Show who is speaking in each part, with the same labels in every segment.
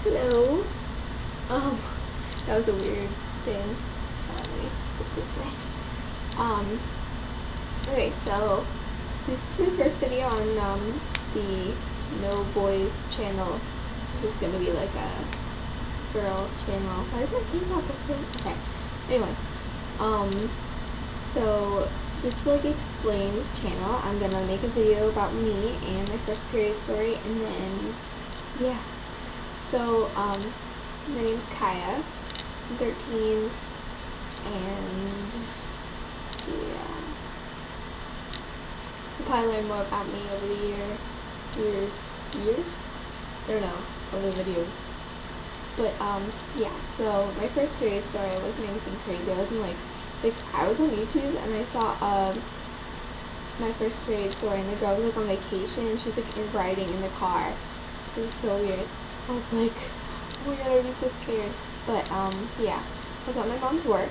Speaker 1: Hello. That was a weird thing. Let me sit this way. Okay, so this is my first video on the No Boys channel, which is gonna be like a girl channel. Why is my TikTok so okay? Anyway, so just to like explain this channel, I'm gonna make a video about me and my first period story, and then yeah. So my name's Kaya. I'm 13, and yeah, you'll probably learn more about me over the years? I don't know, over the videos. But yeah, so my first period story wasn't anything crazy. I wasn't like I was on YouTube and I saw my first period story, and the girl was like on vacation and she's like riding in the car. It was so weird. I was like, oh my god, I'd be so scared. But yeah, I was at my mom's work.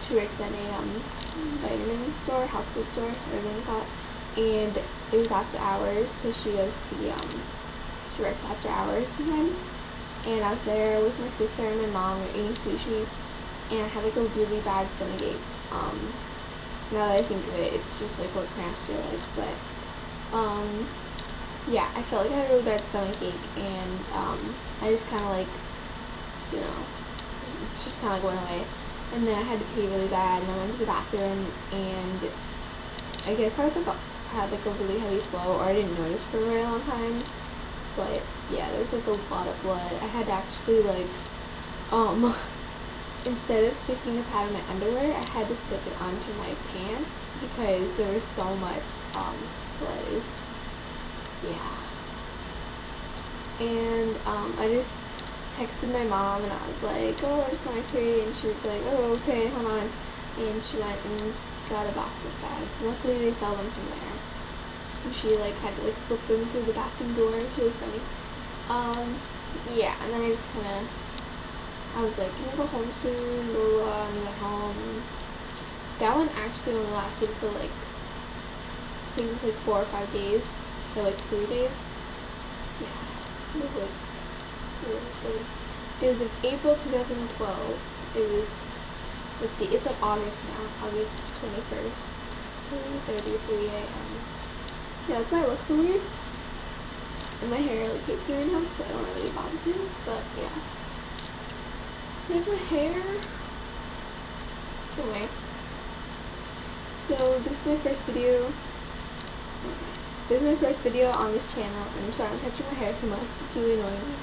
Speaker 1: She works at a vitamin store, health food store, whatever you call it. And it was after hours because she does the she works after hours sometimes. And I was there with my sister and my mom. We were eating sushi, and I had like a really bad stomachache. Now that I think of it, it's just like what cramps feel like. But yeah, I felt like I had a really bad stomachache, and I just kind of like, you know, it's just kind of like went away. And then I had to pee really bad, and I went to the bathroom, and I guess I was like had like a really heavy flow, or I didn't notice for a very long time. But yeah, there was like a lot of blood. I had to actually like instead of sticking a pad in my underwear, I had to stick it onto my pants because there was so much blood. It was, yeah. And I just texted my mom and I was like, oh, I just got my period, and she was like, oh, okay, hold on. And she went and got a box of bags. Luckily they sell them from there. And she like had to like slip them through the bathroom door. It was really funny. Yeah, and then I just kinda I was like, can I go home soon? Blah, blah, blah, and I went home. That one actually only lasted for like I think it was like 4 or 5 days. Or like 3 days. Yeah. It was like it was in April 2012. It was, let's see, it's like August now. August 21st. 3:33 a.m. Yeah, that's why it looks so weird. And my hair like hates me right now because I don't really bother things, but yeah. Here's my hair. Anyway. So this is my first video. This is my first video on this channel, and I'm sorry I'm touching my hair so much. It's really annoying me.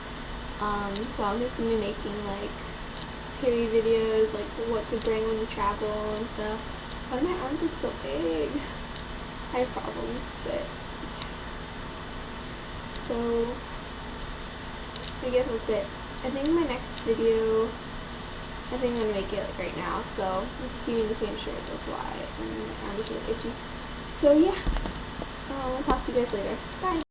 Speaker 1: So I'm just gonna be making like period videos, like what to bring when you travel and stuff. Why do my arms look so big? I have problems, but so I guess that's it. I think my next video, I think I'm gonna make it like right now, so I'm just using the same shirt, that's why, and my arms are itchy. So yeah, I'll talk to you guys later. Bye!